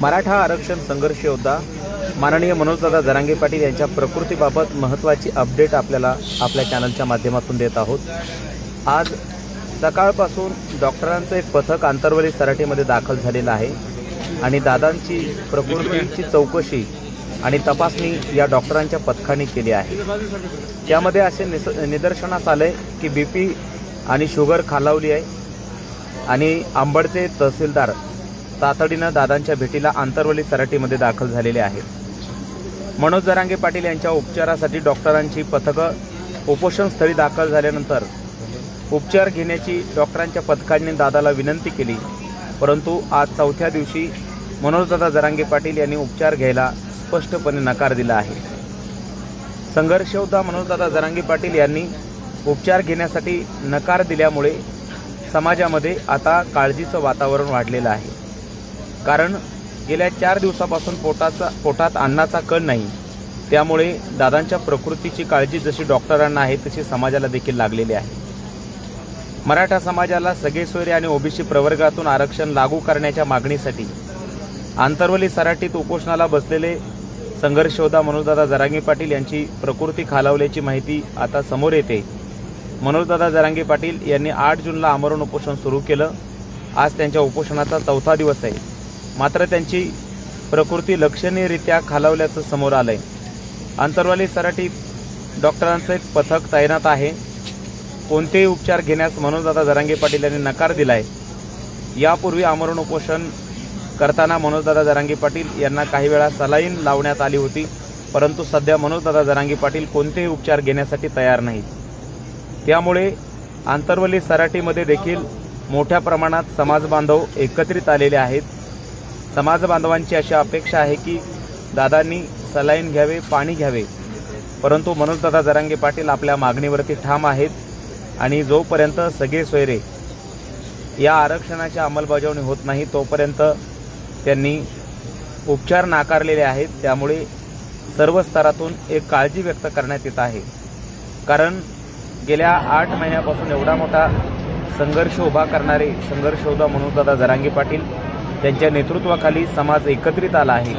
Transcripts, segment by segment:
मराठा आरक्षण संघर्ष योद्धा माननीय मनोजदादा जरांगे पाटील यांच्या प्रकृतीबाबत महत्त्वाची अपडेट आपल्याला आपल्या चॅनलच्या माध्यमातून देत आहोत। आज सकाळपासून डॉक्टरांचं एक पथक आंतरवली सराटीमध्ये दाखल झालेलं आहे आणि दादांची प्रकृतीची चौकशी आणि तपासणी या डॉक्टरांच्या पथकाने केली आहे। त्यामध्ये असे निदर्शनास आले की बीपी आणि शुगर खालावली आहे आणि अंबडचे तहसीलदार तातडीने दादांच्या भेटीला आंतरवली सराटीमध्ये दाखल झालेले आहेत। मनोज जरांगे पाटील यांच्या उपचारासाठी डॉक्टरांची पथकं उपोषणस्थळी दाखल झाल्यानंतर उपचार घेण्याची डॉक्टरांच्या पथकाने दादाला विनंती केली, परंतु आज चौथ्या दिवशी मनोजदादा जरांगे पाटील यांनी उपचार घ्यायला स्पष्टपणे नकार दिला आहे। संघर्ष योद्धा मनोजदादा जरांगे पाटील यांनी उपचार घेण्यासाठी नकार दिल्यामुळे समाजामध्ये आता काळजीचं वातावरण वाढलेलं आहे। कारण गेल्या 4 दिवसापासून पोटात अन्नाचा कण नाही, त्यामुळे दादांच्या प्रकृतीची काळजी जशी डॉक्टरांना आहे तशी समाजाला देखील लागलेली आहे। मराठा समाजाला सगळे सोयरे आणि ओबीसी प्रवर्गातून आरक्षण लागू करण्याच्या मागणीसाठी आंतरवली सराटीत उपोषणाला बसलेले संघर्ष योद्धा मनोजदादा जरांगे पाटील यांची प्रकृती खालावल्याची माहिती आता समोर येते। मनोजदादा जरांगे पाटील यांनी 8 जूनला आमरण उपोषण सुरू केलं। आज त्यांच्या उपोषणाचा 4था दिवस आहे, मात्र त्यांची प्रकृती लक्षणीयरित्या खालावल्याचं समोर आलंय। आंतरवली सराटीत डॉक्टरांचं एक पथक तैनात आहे। कोणतेही उपचार घेण्यास मनोजदादा जरांगे पाटील यांनी नकार दिलाय। यापूर्वी आमरण उपोषण करताना मनोजदादा जरांगे पाटील यांना काही वेळा सलाईन लावण्यात आली होती, परंतु सध्या मनोजदादा जरांगे पाटील कोणतेही उपचार घेण्यासाठी तयार नाहीत। त्यामुळे आंतरवली सराटीमध्ये देखील मोठ्या प्रमाणात समाज बांधव एकत्रित आलेले आहेत। समाज बांधवांची अशी अपेक्षा आहे की दादांनी सलाईन घ्यावे, पाणी घ्यावे, परंतु मनोजदादा जरांगे पाटील आपल्या मागणीवरती ठाम आहेत आणि जोपर्यंत सगळे सोयरे या आरक्षणाची अंमलबजावणी होत नाही तोपर्यंत त्यांनी उपचार नाकारलेले आहेत। त्यामुळे सर्व स्तरातून एक काळजी व्यक्त करण्यात येत आहे। कारण गेल्या 8 महिन्यापासून एवढा मोठा संघर्ष उभा करणारे संघर्ष योद्धा मनोजदादा जरांगे पाटील त्यांच्या नेतृत्वाखाली समाज एकत्रित आला आहे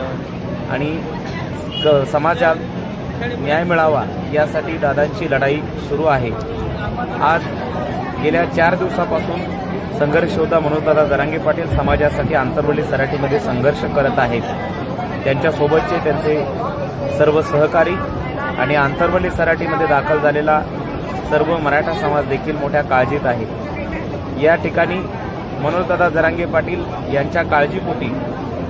आणि समाजात न्याय मिळावा यासाठी दादांची लढाई सुरू आहे। आज गेल्या 4 दिवसापासून संघर्ष योद्धा मनोजदादा जरांगे पाटील समाजासाठी आंतरवली सराटीमध्ये संघर्ष करत आहेत। त्यांच्यासोबतचे त्यांचे सर्व सहकारी आणि आंतरवली सराटीमध्ये दाखल झालेला सर्व मराठा समाज देखील मोठ्या काळजीत आहे। या ठिकाणी मनोजदादा जरांगे पाटील यांच्या काळजीपोटी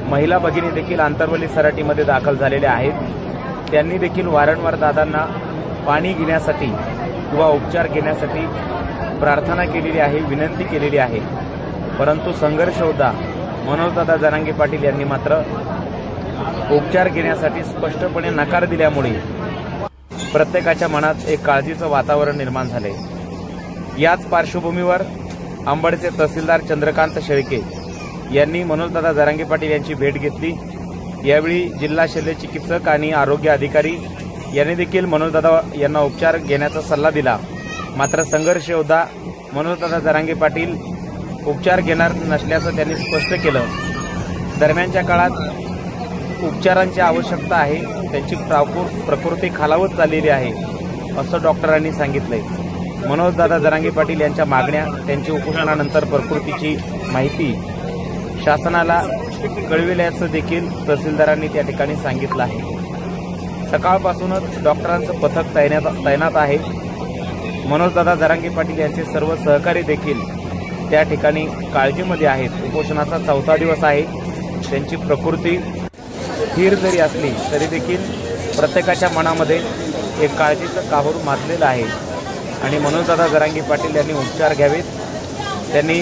महिला भगिनी देखील आंतरवली सराटीमध्ये दाखल झालेल्या आहेत। त्यांनी देखील वारंवार दादांना पाणी घेण्यासाठी किंवा उपचार घेण्यासाठी प्रार्थना केलेली आहे, विनंती केलेली आहे, परंतु संघर्ष योद्धा मनोजदादा जरांगे पाटील यांनी मात्र उपचार घेण्यासाठी स्पष्टपणे नकार दिल्यामुळे प्रत्येकाच्या मनात एक काळजीचं वातावरण निर्माण झाले। याच पार्श्वभूमीवर अंबडचे तहसीलदार चंद्रकांत शेळके यांनी मनोजदादा जरांगे पाटील यांची भेट घेतली। यावेळी जिल्हा शल्य चिकित्सक आणि आरोग्य अधिकारी यांनी देखील मनोजदादा यांना उपचार घेण्याचा सल्ला दिला, मात्र संघर्ष योद्धा मनोजदादा जरांगे पाटील उपचार घेणार नसल्याचं त्यांनी स्पष्ट केलं। दरम्यानच्या काळात उपचारांची आवश्यकता आहे, त्यांची प्रकृती खालावत चाललेली आहे असं डॉक्टरांनी सांगितलंय। मनोजदादा जरांगे पाटील यांच्या मागण्या, त्यांची उपोषणानंतर प्रकृतीची माहिती शासनाला कळविल्याचं देखील तहसीलदारांनी त्या ठिकाणी सांगितलं आहे। सकाळपासूनच डॉक्टरांचं पथक तैनात आहे। मनोजदादा जरांगे पाटील यांचे सर्व सहकारी देखील त्या ठिकाणी काळजीमध्ये आहेत। उपोषणाचा 4था दिवस आहे। त्यांची प्रकृती स्थिर जरी असली तरी देखील प्रत्येकाच्या मनामध्ये एक काळजीचं काहूर माजलेलं आहे आणि मनोजदादा जरांगे पाटील यांनी उपचार घ्यावेत, त्यांनी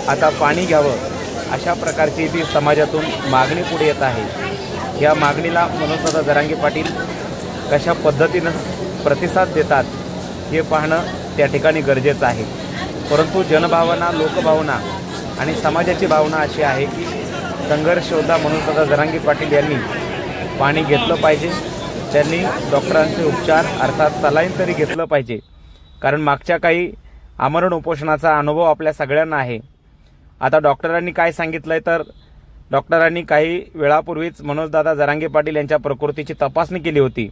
आता पाणी घ्यावं, अशा प्रकारची ती समाजातून मागणी पुढे येत आहे। या मागणीला मनोजदादा जरांगे पाटील कशा पद्धतीनं प्रतिसाद देतात हे पाहणं त्या ठिकाणी गरजेचं आहे। परंतु जनभावना, लोकभावना आणि समाजाची भावना अशी आहे की संघर्ष योद्धा मनोजदादा जरांगे पाटील यांनी पाणी घेतलं पाहिजे, त्यांनी डॉक्टरांचे उपचार अर्थात सलाईन तरी घेतलं पाहिजे। कारण मागच्या काही आमरण उपोषणाचा अनुभव आपल्या सगळ्यांना आहे। आता डॉक्टरांनी काय सांगितलंय तर डॉक्टरांनी काही वेळापूर्वीच मनोजदादा जरांगे पाटील यांच्या प्रकृतीची तपासणी केली होती।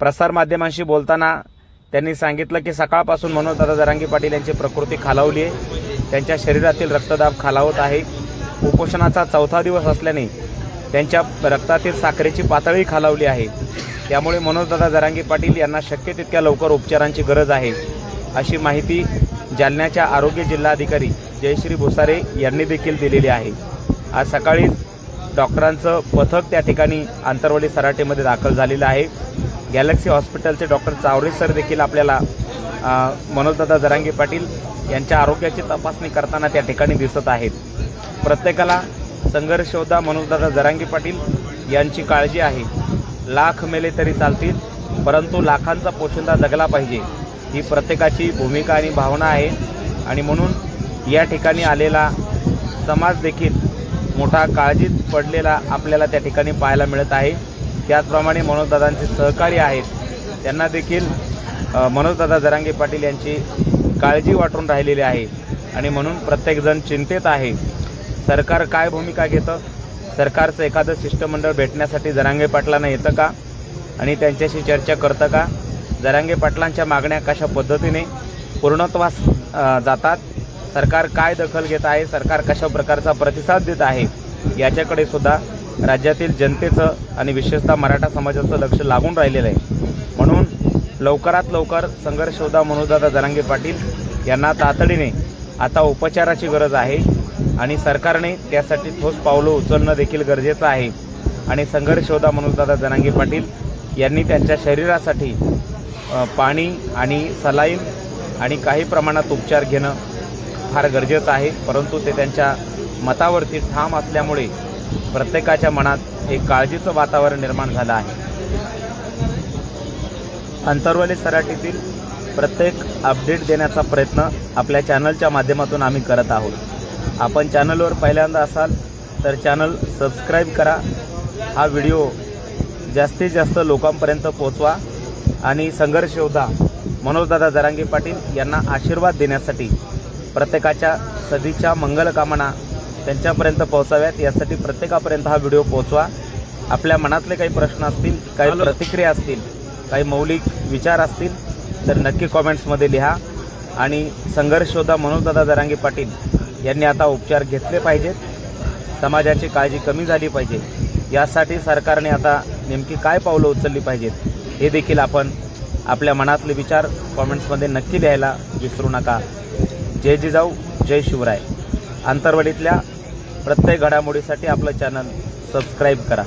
प्रसारमाध्यमांशी बोलताना त्यांनी सांगितलं की सकाळपासून मनोजदादा जरांगे पाटील यांची प्रकृती खालावली आहे, त्यांच्या शरीरातील रक्तदाब खालावत आहे। उपोषणाचा 4था दिवस असल्याने त्यांच्या रक्तातील साखरेची पातळी खालावली आहे। त्यामुळे मनोजदादा जरांगे पाटील यांना शक्य तितक्या लवकर उपचारांची गरज आहे, अशी माहिती जालन्याच्या आरोग्य जिल्हाधिकारी जयश्री भुसारे यांनी देखील दिलेली आहे। आज सकाळी डॉक्टरांचं पथक त्या ठिकाणी आंतरवली सराटीमध्ये दाखल झालेलं आहे। गॅलेक्सी हॉस्पिटलचे डॉक्टर चावरे सर देखील आपल्याला मनोजदादा जरांगे पाटील यांच्या आरोग्याची तपासणी करताना त्या ठिकाणी दिसत आहेत। प्रत्येकाला संघर्ष योद्धा मनोजदादा जरांगे पाटील यांची काळजी आहे। लाख मेले तरी चालतील, परंतु लाखांचा पोशिंदा जगला पाहिजे, ही प्रत्येकाची भूमिका आणि भावना आहे। आणि म्हणून या ठिकाणी आलेला समाज देखील मोठा काळजीत पडलेला आपल्याला त्या ठिकाणी पाहायला मिळत आहे। त्याचप्रमाणे मनोजदादांचे सहकारी आहेत, त्यांना देखील मनोजदादा जरांगे पाटील यांची काळजी वाटून राहिलेली आहे। आणि म्हणून प्रत्येकजण चिंतेत आहे, सरकार काय भूमिका घेतं, सरकारचं एखादं शिष्टमंडळ भेटण्यासाठी जरांगे पाटलांना येतं का आणि त्यांच्याशी चर्चा करतं का, जरांगे पाटलांच्या मागण्या कशा पद्धतीने पूर्णत्वास जातात, सरकार काय दखल घेत आहे, सरकार कशा प्रकारचा प्रतिसाद देत आहे, याच्याकडे सुद्धा राज्यातील जनतेचं आणि विशेषतः मराठा समाजाचं लक्ष लागून राहिलेलं आहे। म्हणून लवकरात लवकर संघर्ष योद्धा मनोजदादा जरांगे पाटील यांना तातडीने आता उपचाराची गरज आहे आणि सरकारने त्यासाठी ठोस पावलं उचलणं देखील गरजेचं आहे। आणि संघर्ष योद्धा मनोजदादा जरांगे पाटील यांनी त्यांच्या शरीरासाठी पाणी आणि सलाईन आणि काही प्रमाणात उपचार घेणं फार गरजेचं आहे, परंतु ते त्यांच्या मतावरती ठाम असल्यामुळे प्रत्येकाच्या मनात एक काळजीचं वातावरण निर्माण झालं आहे। आंतरवली सराटीतील प्रत्येक अपडेट देण्याचा प्रयत्न आपल्या चॅनलच्या माध्यमातून आम्ही करत आहोत। आपण चॅनलवर पहिल्यांदा असाल तर चॅनल सबस्क्राईब करा, हा व्हिडिओ जास्तीत जास्त लोकांपर्यंत पोहोचवा आणि संघर्ष योद्धा मनोजदादा जरांगे पाटील यांना आशीर्वाद देण्यासाठी प्रत्येकाच्या सदिच्छा मंगलकामना त्यांच्यापर्यंत पोहोचाव्यात, यासाठी प्रत्येकापर्यंत हा व्हिडिओ पोहोचवा। आपल्या मनातले काही प्रश्न असतील, काही प्रतिक्रिया असतील, काही मौलिक विचार असतील तर नक्की कॉमेंट्समध्ये लिहा। आणि संघर्ष योद्धा मनोजदादा जरांगे पाटील यांनी आता उपचार घेतले पाहिजेत, समाजाची काळजी कमी झाली पाहिजे, यासाठी सरकारने आता नेमकी काय पावलं उचलली पाहिजेत हे देखील आपण आपल्या मनातले विचार कॉमेंट्समध्ये नक्की लिहायला विसरू नका। जय जिजाऊ, जय शिवराय। आंतरवलीतल्या प्रत्येक घडामोडीसाठी आपलं चॅनल सबस्क्राईब करा।